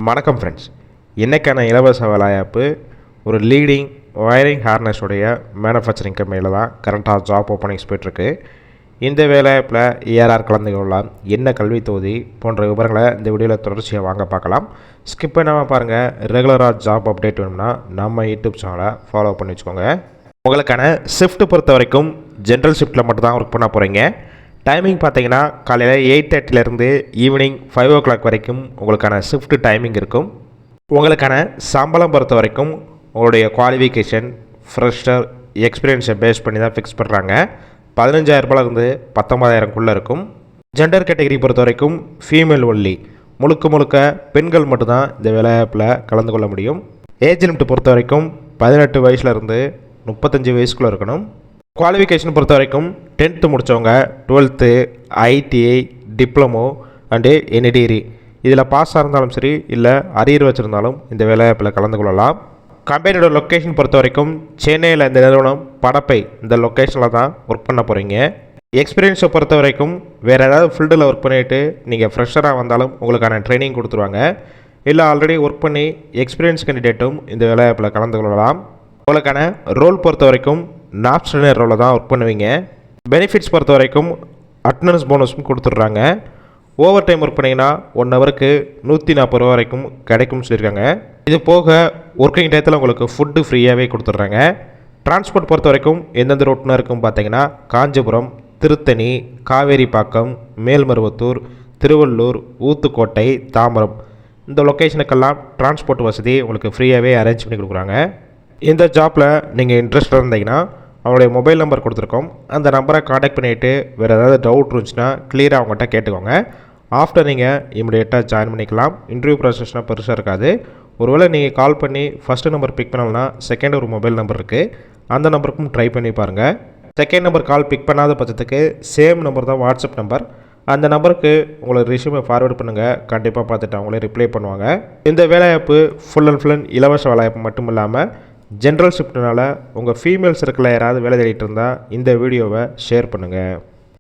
வணக்கம் ஃப்ரெண்ட்ஸ், இன்றைக்கான இலவச வேலைவாய்ப்பு ஒரு லீடிங் ஒயரிங் ஹார்னஸுடைய மேனுஃபேக்சரிங் கம்பெனியில் தான் கரண்ட்டாக ஜாப் ஓப்பனிங்ஸ் போய்ட்டுருக்கு. இந்த வேலைவாய்ப்பில் யார் கலந்து கொள்ளலாம், என்ன கல்வி தொகுதி போன்ற விவரங்களை இந்த வீடியோவில் தொடர்ச்சியாக வாங்க பார்க்கலாம். ஸ்கிப் பண்ணாமல் பாருங்கள். ரெகுலராக ஜாப் அப்டேட் வேணும்னா நம்ம யூடியூப் சேனலை ஃபாலோ பண்ணி வச்சுக்கோங்க. உங்களுக்கான ஷிஃப்ட் பொறுத்த வரைக்கும் ஜென்ரல் ஷிஃப்ட்டில் மட்டும் தான் ஒர்க் பண்ண போகிறீங்க. டைமிங் பார்த்தீங்கன்னா காலையில் 8:30 ஈவினிங் 5 o'clock வரைக்கும் உங்களுக்கான ஷிஃப்ட் டைமிங் இருக்கும். உங்களுக்கான சம்பளம் பொறுத்த வரைக்கும் உங்களுடைய குவாலிஃபிகேஷன், ஃப்ரெஷர், எக்ஸ்பீரியன்ஸை பேஸ் பண்ணி தான் ஃபிக்ஸ் பண்ணுறாங்க. 15,000 19,000 இருக்கும். ஜெண்டர் கேட்டகரி பொறுத்த வரைக்கும் ஃபீமேல் ஒன்லி, முழுக்க பெண்கள் மட்டும்தான் இந்த வேலைவாய்ப்பில் கலந்து கொள்ள முடியும். ஏஜ் லிமிட் பொறுத்த வரைக்கும் 18 வயசுலேருந்து 35 வயசுக்குள்ளே இருக்கணும். குவாலிஃபிகேஷன் பொறுத்த வரைக்கும் 10th முடித்தவங்க 12th, ITI, diploma and any degree இதில் பாஸாக இருந்தாலும் சரி, இல்லை அரியர் வச்சுருந்தாலும் இந்த வேலைவாய்ப்பில் கலந்து கொள்ளலாம். கம்பெனியோட லொக்கேஷன் பொறுத்த வரைக்கும் சென்னையில் இந்த நிறுவனம் படப்பை இந்த லொக்கேஷனில் தான் ஒர்க் பண்ண போகிறீங்க. எக்ஸ்பீரியன்ஸை பொறுத்த வரைக்கும் வேறு ஏதாவது ஃபீல்டில் ஒர்க் பண்ணிவிட்டு நீங்கள் ஃப்ரெஷராக வந்தாலும் உங்களுக்கான ட்ரைனிங் கொடுத்துருவாங்க. இல்லை ஆல்ரெடி ஒர்க் பண்ணி எக்ஸ்பீரியன்ஸ் கேண்டிடேட்டும் இந்த வேலைவாய்ப்பில் கலந்து கொள்ளலாம். உங்களுக்கான ரோல் பொறுத்த வரைக்கும் நாப்ஸ்டர் ரோலில் தான் ஒர்க் பண்ணுவீங்க. பெனிஃபிட்ஸ் பொறுத்த வரைக்கும் அட்டனன்ஸ் போனஸும் கொடுத்துட்றாங்க. ஓவர் டைம் ஒர்க் பண்ணிங்கன்னா 1 ஹவருக்கு 140 ரூபா வரைக்கும் கிடைக்கும்னு சொல்லியிருக்காங்க. இது போக ஒர்க்கிங் டயத்தில் உங்களுக்கு ஃபுட்டு ஃப்ரீயாகவே கொடுத்துட்றாங்க. டிரான்ஸ்போர்ட் பொறுத்த வரைக்கும் எந்தெந்த ரோட்னா இருக்கும் பார்த்தீங்கன்னா காஞ்சிபுரம், திருத்தணி, காவேரிப்பாக்கம், மேல்மருவத்தூர், திருவள்ளூர், ஊத்துக்கோட்டை, தாம்பரம் இந்த லொக்கேஷனுக்கெல்லாம் டிரான்ஸ்போர்ட் வசதி உங்களுக்கு ஃப்ரீயாகவே அரேஞ்ச் பண்ணி கொடுக்குறாங்க. இந்த ஜாப்பில் நீங்கள் இன்ட்ரெஸ்டாக இருந்தீங்கன்னா அவங்களுடைய மொபைல் நம்பர் கொடுத்துருக்கோம். அந்த நம்பரை காண்டாக்ட் பண்ணிவிட்டு வேறு ஏதாவது டவுட் இருந்துச்சுன்னா கிளியராக அவங்ககிட்ட கேட்டுக்கோங்க. ஆஃப்டர் நீங்கள் இமிடியேட்டாக ஜாயின் பண்ணிக்கலாம். இன்டர்வியூ ப்ராசஸ்னால் பெருசாக இருக்காது. ஒருவேளை நீங்கள் கால் பண்ணி ஃபஸ்ட்டு நம்பர் பிக் பண்ணலன்னா செகண்ட் ஒரு மொபைல் நம்பர் இருக்குது, அந்த நம்பருக்கும் ட்ரை பண்ணி பாருங்கள். செகண்ட் நம்பர் கால் பிக் பண்ணாத பட்சத்துக்கு சேம் நம்பர் தான் வாட்ஸ்அப் நம்பர். அந்த நம்பருக்கு உங்களை ரெஸ்யூமை ஃபார்வேர்ட் பண்ணுங்கள். கண்டிப்பாக பார்த்துட்டு அவங்களே ரிப்ளை பண்ணுவாங்க. இந்த வேலைவாய்ப்பு ஃபுல் அண்ட் ஃபுல் இலவச வேலைவாய்ப்பு மட்டும் இல்லாமல் ஜென்ரல் ஷிஃப்ட்னால உங்கள் ஃபீமேல் சர்க்கிளில் யாராவது வேலை தேடிட்டு இருந்தால் இந்த வீடியோவை ஷேர் பண்ணுங்கள்.